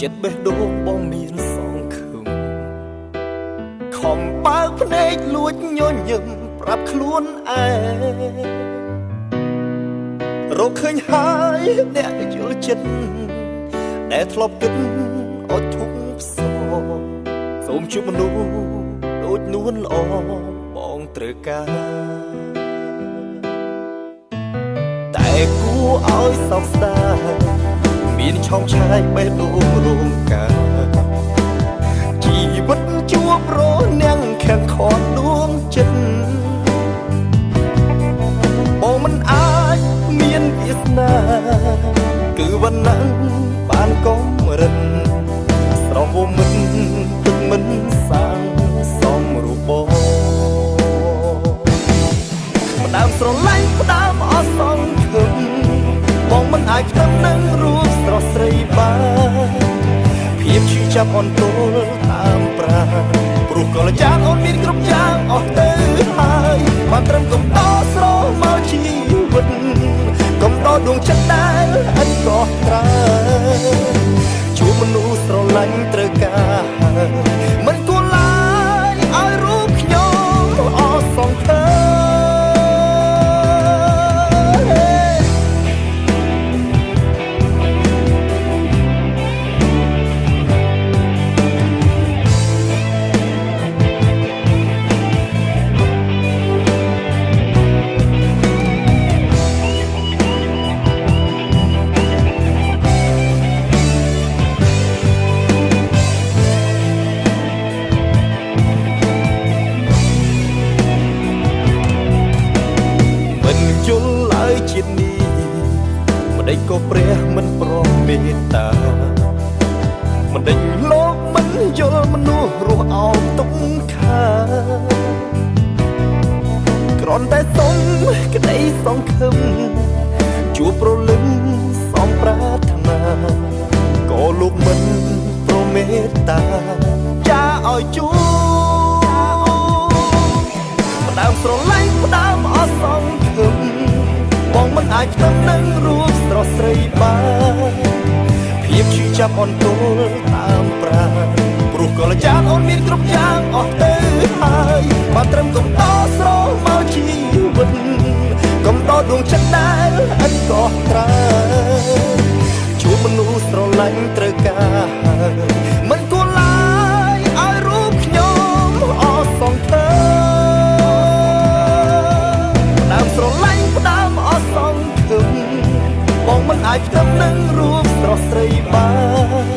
ចិត្តបេះដូងបងមានសងខឹមខំបើកភ្នែកលួចញញឹមប្រាប់ខ្លួនឯងរកឃើញហើយអ្នកយល់ចិត្តដែលធ្លាប់គិតអត់ធុកផ្សងសូមជួបមនុស្សដូចនួនល្អបងត្រូវការតែគួរឲ្យសោកស្ដាយមានឆោមឆាយបេះដូងរងការជីវិតជួបរនាំងខាំងខត់ដួងចិត្តបងមិនអាចមានវាសនាគឺវណ្ណៈបានកំរិនស្រស់មិនទឹកមិនសាងសំរូបបងផ្ដើមស្រឡាញ់ផ្ដើមអស់សង្ឃឹមបងមិនអាចផ្ទឹមនឹងរូបស្រស់ស្រីបានភាពឈឺចាប់អន់ទល់តាមប្រាព្រោះកលចានអូនមានគ្រប់យ៉ាងអស់ទៅហើយបានត្រឹមកំដរស្រមកជីវិតកំដរដួងចិត្តដែលឥតកោះត្រាជួបមនុស្សស្រឡាញ់ត្រូវការមិនគួរឡើយឲ្យរូបខ្ញុំអស់សង្ឃឹមជាតិនេះម្ដេចក៏ព្រះមិនប្រមេត្តាម្ដេចលោកមិនយល់មនុស្សរស់អោបទុកខាគ្រាន់តែសុំក្តីសង្ឃឹមជួបប្រលឹងសំប្រាថ្នាក៏លោកមិនប្រមេត្តាចាឲ្យជួបផ្ដើមស្រឡាញ់ផ្ដើមអស់សង្ឃឹមបងមិនអាចផ្ទឹមនឹងរូបស្រស់ស្រីបានភាពឈឺចាប់អន់ទល់តាមប្រាព្រោះកលចានអូនមានគ្រប់យ៉ាងអស់ទៅហើយបានត្រឹមកំដរស្រមកជីវិតកំដរដួងចិត្តដែលឥតកោះត្រាជួបមនុស្សស្រឡាញ់ត្រូវការមិនគួរឡើយឲ្យរូបខ្ញុំអស់សង្ឃឹមផ្ដើមស្រឡាញ់ផ្ដើមអស់សង្ឃឹមបងមិនអាចផ្ទឹមនឹងរូបស្រស់ស្រីបាន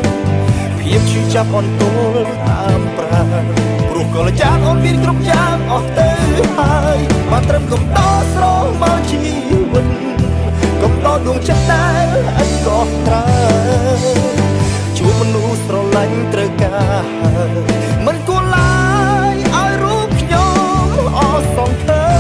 ភាពឈឺចាប់អន់ទល់តាមប្រាព្រោះកលចានអូនមានគ្រប់យ៉ាងអស់ទៅហើយបានត្រឹមកំដរស្រមកជីវិតកំដរដួងចិត្តដែលឥតកោះត្រាជួបមនុស្សស្រឡាញ់ត្រូវការមិនគួរឡើយឲ្យរូបខ្ញុំអស់សង្ឃឹម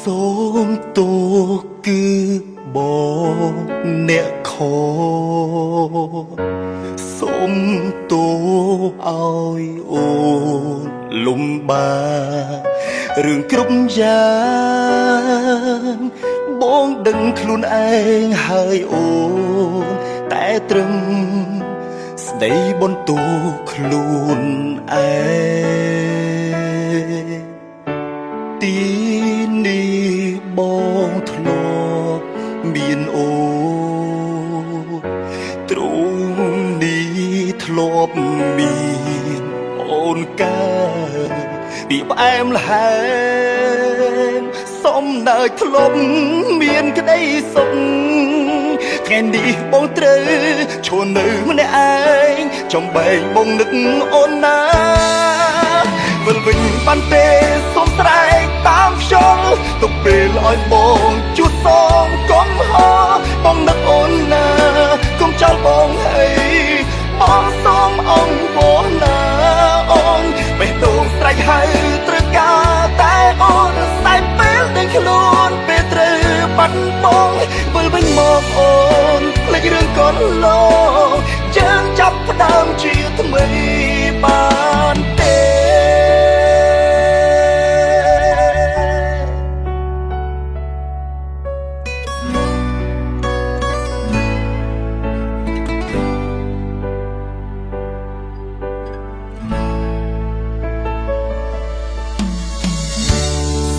សូមទោសគឺបងអ្នកខសូមទោសឲ្យអូនលំបាករឿងគ្រប់យ៉ាងបងដឹងខ្លួនឯងហើយអូនតែត្រឹមស្ដីបន្ទោសខ្លួនឯងទីនេះបងធ្លាប់មានអូទ្រង់នេះធ្លាប់មានអូនកាពីផ្អែមល្ហែម សុំដើរធ្លុំមានក្តីសុខ ថ្ងៃនេះបងត្រូវឈរនៅម្នាក់ឯងចំបែងបងនឹកអូនណាវិលវិញបានទេសូមស្រែកតាមខ្យល់ទុកពេលឲ្យបងជួសសងកុំហោបងនឹកអូនណាកុំចោលបងអីបងសូមអង្គបងណាអូនបេះដូងស្រេចហើយត្រូវការតែអូនស្ដាយពេលដែលខ្លួនពេលត្រូវបាត់បងវិលវិញមកអូនភ្លេចរឿងកូនឡងយើងចាប់ផ្ដើមជាថ្មីបានទេ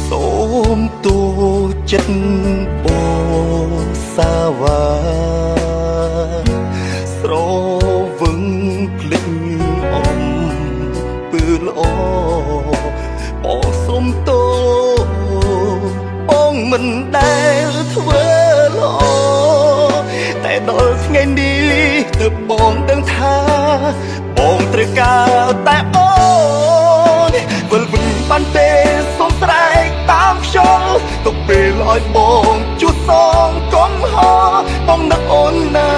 សូមទូចិត្តបោសាវ៉ាស្រវឹងភ្លេចអំពើល្អបងសុំទោបងមិនដែលធ្វើល្អតែដល់ថ្ងៃនេះទើបបងដឹងថាបងត្រូវការតែអូនវិលវិញបានទេសូមស្រែកតាមខ្យល់ទុកពេលឲ្យបងជួសសងកុំហោបងនឹកអូនណា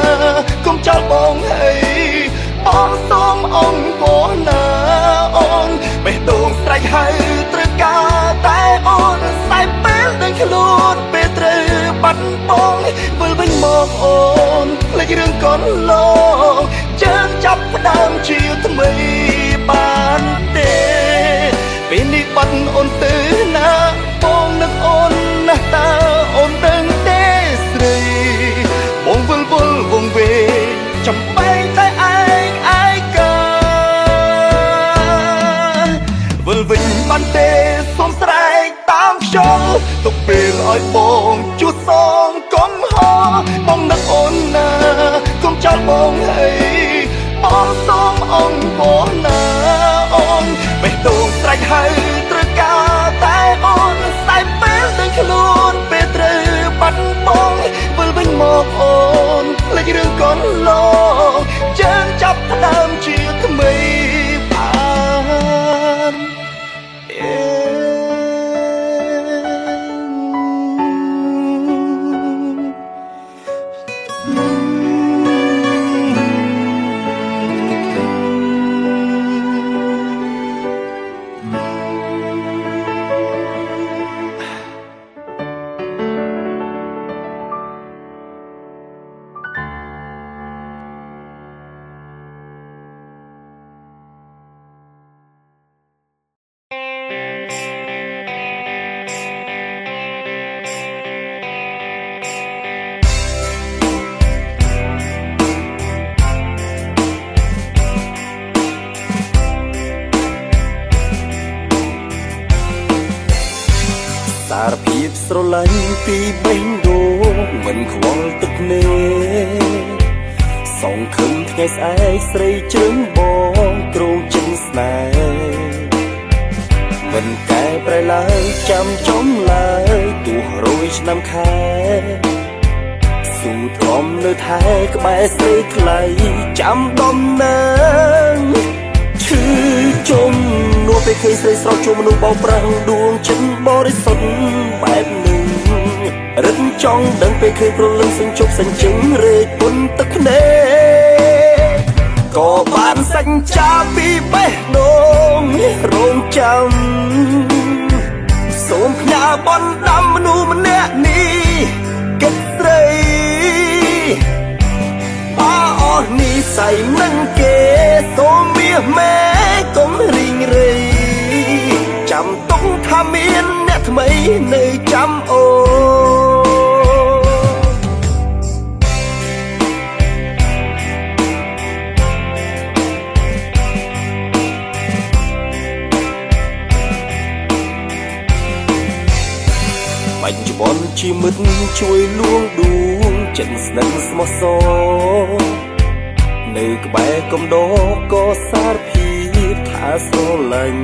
កុំចោលបងអីបងសូមអង្គបងណាអូនបេះដូងស្រេចហើយត្រូវការតែអូនស្ដាយពេលដែលខ្លួនពេលត្រូវបាត់បងវិលវិញមកអូនភ្លេចរឿងកូនឡងយើងចាប់ផ្ដើមជាថ្មីបានទេពេលនេះបាត់អូនទៅណាបងនឹកអូនណាស់តើអូនដឹងទេស្រីបងវិលវល់វងវេចំបែងតែឯងឯកាវិលវិញបានទេសូមស្រែកតាមខ្យល់ទុកពេលឲ្យបងជួសសងកុំហោបងនឹកអូនណាកុំចោលបងអីបងសូមអង្គបងណាអូនបេះដូងស្រេចហើយត្រូវការតែអូនស្ដាយពេលដែលខ្លួនពេលត្រូវបាត់បងវិលវិញមកអូនភ្លេចរឿងកូនឡងយើងចាប់ផ្ដើមជាថ្មីបានសារភាពស្រឡាញ់ពីបេះដូងមិនខ្វល់ទឹកនេសងខឹងថ្ងៃស្អែកស្រីជ្រឹងបងទ្រង់ចិនស្នេហ៍មិនកែប្រែឡើយចាំចំឡើយទោះរយឆ្នាំខែស៊ូទ្រាំនៅថែក្បែរស្រីថ្លៃចាំដំណើរឈឺជុំនោះពេលឃើញស្រីស្រស់ជួបមនុស្សបោកប្រាស់ដួងចិត្តបរិសុទ្ធបែបនឹងរឹតចង់ដឹងពេលឃើញព្រលឹងសឹងជប់សញ្ជឹងរែកពុនទឹកភ្នែកក៏បានសញ្ចាពីបេះដូងរងចាំសូមផ្ញើបនដាំមនុស្សម្នាក់នេះគិតស្រីអស់នេះស័យមិនគេសូមមាសមេកុំរីងរៃចាំទុកថាមានអ្នកថ្មីនៅចាំអូ បញ្ចបនជាមិត្តជួយលួងដួងចិត្តស្និទ្ធស្មោះសរនៅក្បែរកំដរក៏សារភាពថាស្រឡាញ់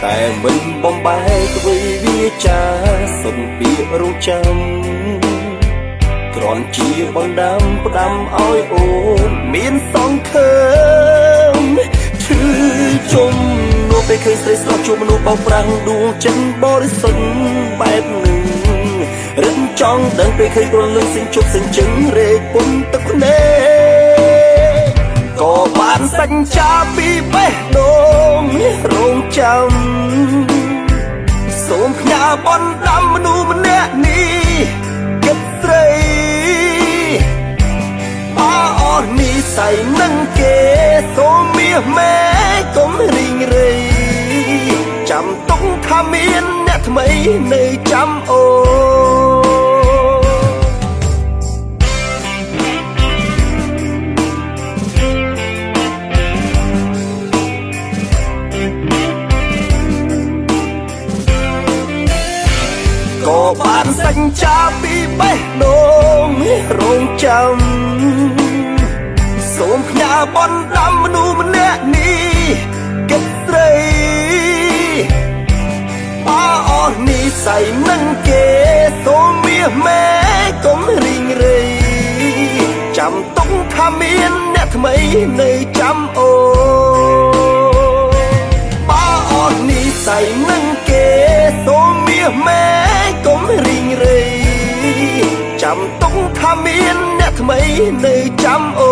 តែមិនបំបែកអ្វីវាចាសុនពីរងចាំ គ្រាន់ជាបងដាំផ្ដាំឲ្យអូនមានសង្ឃឹមឈឺជុំនោះពេលឃើញស្រីស្រស់ជួបមនុស្សបោកប្រាំងដួងចិត្តបរិសុទ្ធបែបនឹងរឹងចង់ដឹងពេលឃើញព្រលឹងសិញជប់សិញជឹងរែកពុនទឹកភ្នែកក៏បានសញ្ចាពីបេះដូងរងចាំសូមផ្ញើបនដាំមនុស្សម្នាក់នេះគិតស្រីអស់និស័យនឹងគេសូមមាសមេកុំរីងរៃចាំទុកថាមានអ្នកថ្មីនៅចាំអូក៏បានសញ្ចាពីបេះដូងរងចាំសូមផ្ញើបនដាំមនុស្សម្នាក់នេះគិតស្រីអស់និស័យនឹងគេសូមមាសមេកុំរីងរៃចាំទុកថាមានអ្នកថ្មីនៅចាំអូអស់និស័យនឹងគេសូមមាសមេកុំរីងរៃចាំទុកថាមានអ្នកថ្មីនៅចាំអូ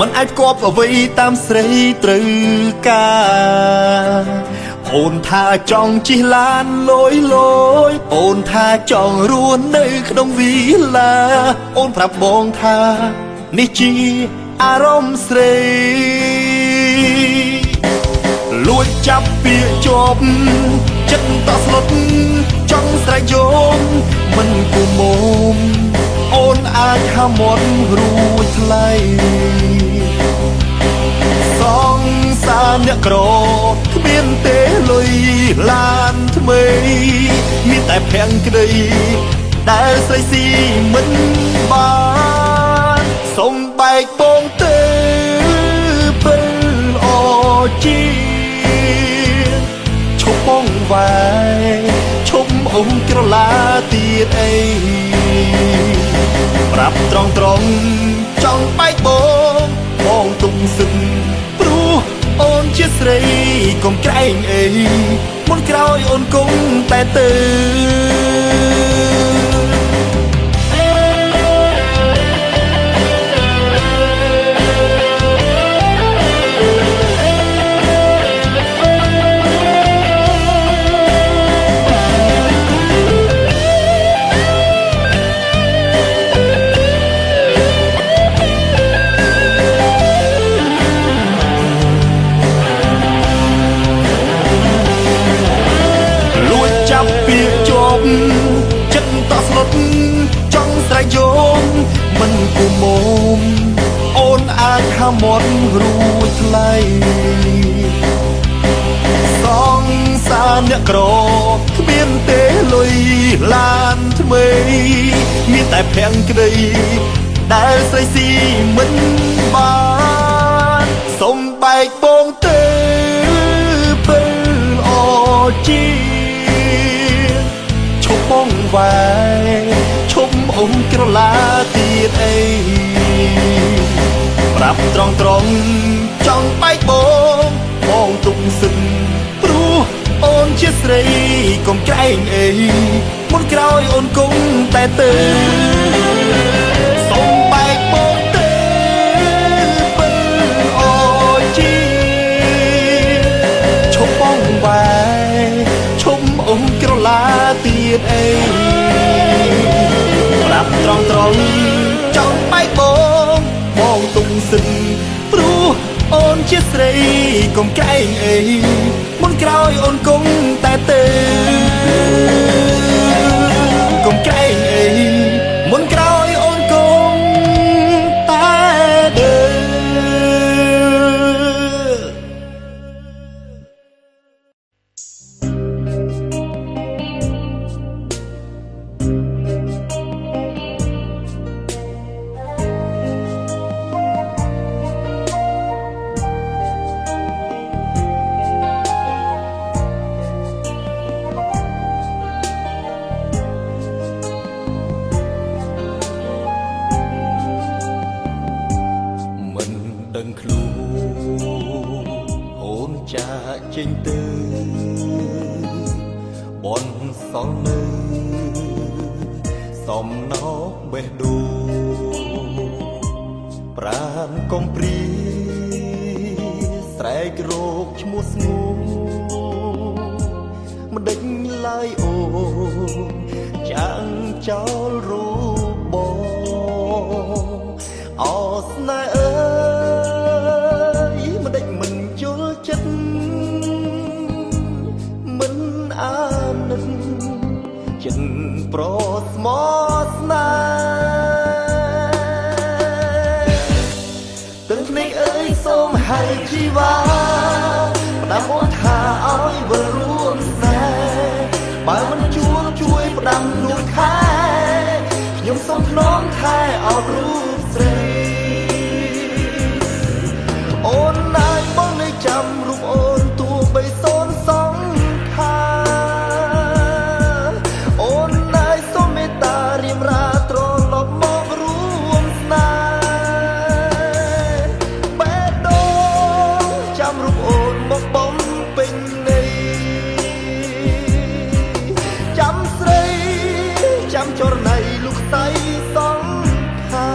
មិនអាចគប់អ្វីតាមស្រីត្រូវការអូនថាចង់ជិះឡានលយអូនថាចង់រស់នៅក្នុងវីឡាអូនប្រាប់បងថានេះជាអារម្មណ៍ស្រីលួចចាប់ពាក្យជាប់ចិត្តតស្លុតចង់ស្រែកយំមិនគុំមុំអូនអាចហាមាត់រួចថ្លៃសងសារអ្នកក្រគ្មានទេលុយឡានថ្មីមានតែភាំងក្តីដែលស្រីស៊ីមិនបានសុំបែកបងទៅពេលអជីឈប់បងវាយឈប់អ៊ំក្រឡាទៀតអីប្រាប់ត្រង់ចង់បែកបងទុំសឹកព្រោះអូនជាស្រីកុំក្រែងអីមុនក្រោយអូនគង់តែទៅចង់ស្រែកយំមិនគុំមុំអូនអាចហាមាត់រួចថ្លៃសងសារអ្នកក្រគ្មានទេលុយឡានថ្មីមានតែភាំងក្តីដែលស្រីស៊ីមិនបានសុំបែកបងទៅពេលអជីឈប់បងវាយឈប់អ៊ំក្រឡាទៀតអីប្រាប់ត្រង់ចង់បែកបងទុំសឹកព្រោះអូនជាស្រីកុំក្រែងអីមុនក្រោយអូនគង់តែទៅសុំបែកបងទៅពេលអជីឈប់បងវាយឈប់អ៊ំក្រឡាទៀតអីប្រាប់ត្រង់ចង់បែកបងទុំសឹកព្រោះអូនជាស្រីកុំក្រែងអី មុនក្រោយអូនគង់តែទៅកុំក្រែងអីមុនក្រោយអូនគង់តែទៅដឹងខ្លួនអូនចាចេញទៅបនសល់នៅសំណោកបេះដូងប្រាណកំព្រីស្រែករោគឈ្មោះស្ងួនមិនដេញឡើយអូនចាំងចោលរូបបងអស្នេហ៍អើយមិនដេចមិនជល់ចិត្តមិនអាណិតចិត្តប្រស្មោស្នេហ៍ទឹកភ្នែកអើយសូមឲ្យជីវ៉ាផ្ដាំអូនថាឲ្យវិលរួមស្នេហ៍បើមិនជួលជួយផ្ដាំនួនខែខ្ញុំសូមថ្នមថែអោបរូបស្រីអូនណាយបងនៅចាំរូបអូនទោះបីសូនសងខាអូនណាយសូមមេត្តារៀបរាត្រឡប់មករួមស្នេហ៍បេះដូងចាំរូបអូនមកបំពេញនៃចាំស្រីចាំចរណៃលោកស្រីសងខា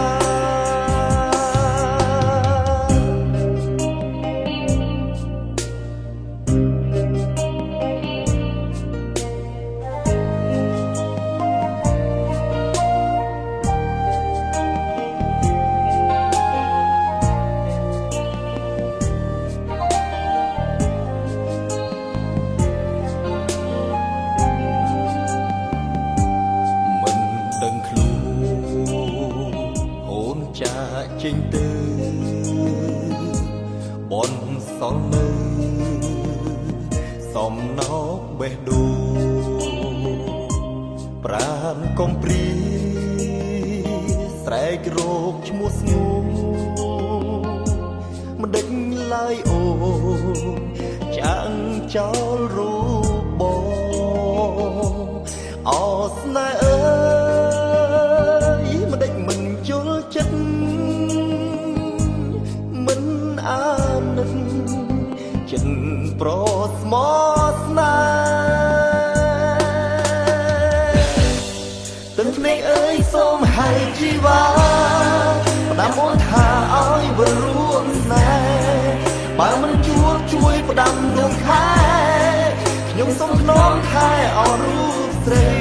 ដឹងខ្លួនអូនចាចេញទៅបនសល់នៅសំណោកបេះដូងប្រាណកំព្រីស្រែករោគឈ្មោះស្ងួនមិនដេញឡើយអូនចាំងចោលរូបបងអស្នេហ៍អើយមិនដេចមិនជល់ចិត្តមិនអាណិតចិត្តប្រស្មោស្នេហ៍ទឹកភ្នែកអើយសូមឲ្យជីវ៉ាផ្ដាំអូនថាឲ្យវិលរួមស្នេហ៍បើមិនជួបជួយផ្ដាំដួងខែខ្ញុំសូមថ្នមថែអោរូបស្រី